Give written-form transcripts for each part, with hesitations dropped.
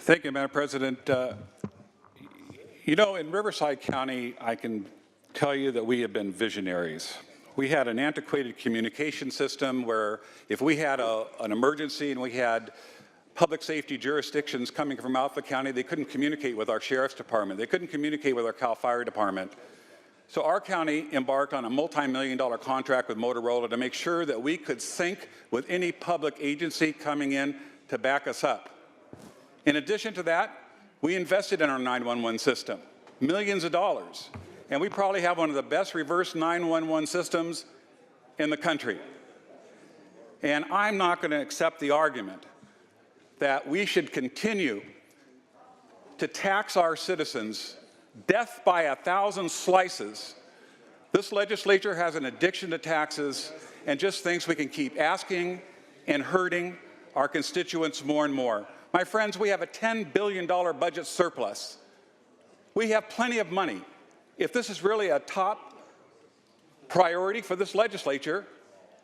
Thank you, Madam President. You know, in Riverside County, I can tell you that we have been visionaries. We had an antiquated communication system where if we had an emergency and we had public safety jurisdictions coming from Alpha County, they couldn't communicate with our Sheriff's Department. They couldn't communicate with our Cal Fire Department. So our county embarked on a multi-million-dollar contract with Motorola to make sure that we could sync with any public agency coming in to back us up. In addition to that, we invested in our 911 system, millions of dollars, and we probably have one of the best reverse 911 systems in the country. And I'm not going to accept the argument that we should continue to tax our citizens death by 1,000 slices. This legislature has an addiction to taxes and just thinks we can keep asking and hurting our constituents more and more. My friends, we have a $10 billion budget surplus. We have plenty of money. If this is really a top priority for this legislature,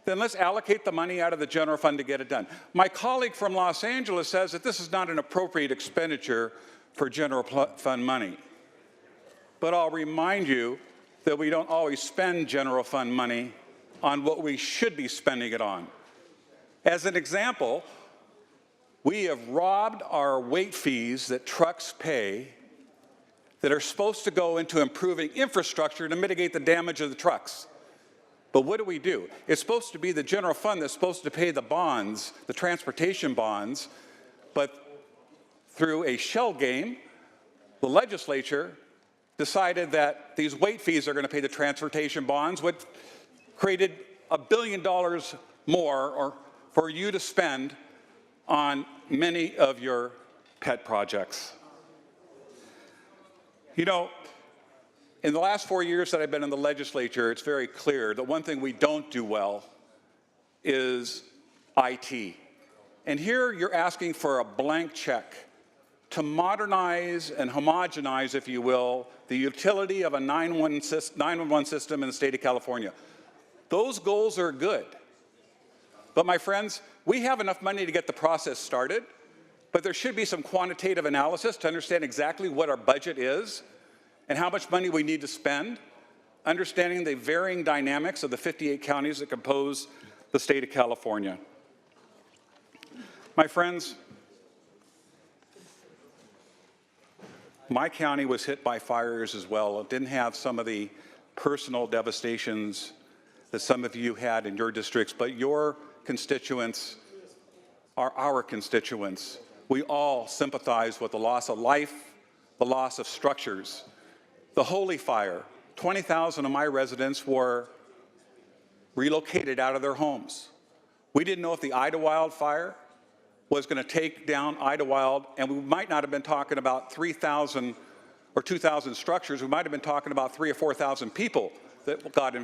then let's allocate the money out of the general fund to get it done. My colleague from Los Angeles says that this is not an appropriate expenditure for general fund money. But I'll remind you that we don't always spend general fund money on what we should be spending it on. As an example, we have robbed our weight fees that trucks pay that are supposed to go into improving infrastructure to mitigate the damage of the trucks. But what do? It's supposed to be the general fund that's supposed to pay the bonds, the transportation bonds, but through a shell game, the legislature decided that these weight fees are going to pay the transportation bonds, which created $1 billion more for you to spend on many of your pet projects. You know, in the last 4 years that I've been in the legislature, it's very clear that one thing we don't do well is IT. And here you're asking for a blank check to modernize and homogenize, if you will, the utility of a 911 system in the state of California. Those goals are good. But my friends, we have enough money to get the process started, but there should be some quantitative analysis to understand exactly what our budget is and how much money we need to spend, understanding the varying dynamics of the 58 counties that compose the state of California. My friends, my county was hit by fires as well. It didn't have some of the personal devastations that some of you had in your districts, but your constituents are our constituents. We all sympathize with the loss of life, the loss of structures. The Holy Fire, 20,000 of my residents were relocated out of their homes. We didn't know if the Idlewild fire was going to take down Idlewild, and we might not have been talking about 3,000 or 2,000 structures. We might have been talking about 3,000 or 4,000 people that got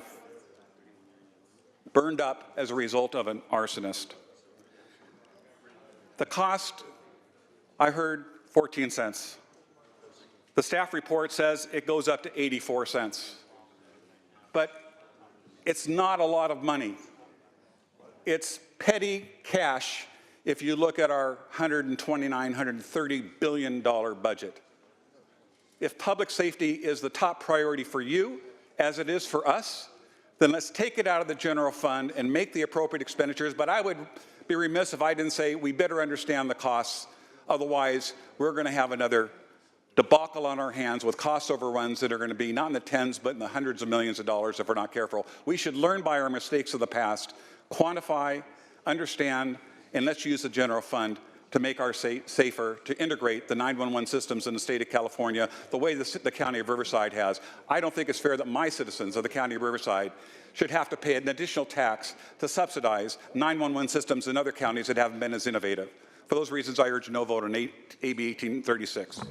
burned up as a result of an arsonist. The cost, I heard 14 cents. The staff report says it goes up to 84 cents. But it's not a lot of money. It's petty cash if you look at our $129, $130 billion budget. If public safety is the top priority for you, as it is for us, then let's take it out of the general fund and make the appropriate expenditures. But I would be remiss if I didn't say we better understand the costs. Otherwise, we're going to have another debacle on our hands with cost overruns that are going to be not in the tens, but in the hundreds of millions of dollars if we're not careful. We should learn by our mistakes of the past, quantify, understand, and let's use the general fund to make our safer, to integrate the 911 systems in the state of California the way the county of Riverside has. I don't think it's fair that my citizens of the county of Riverside should have to pay an additional tax to subsidize 911 systems in other counties that haven't been as innovative. For those reasons, I urge no vote on AB 1836.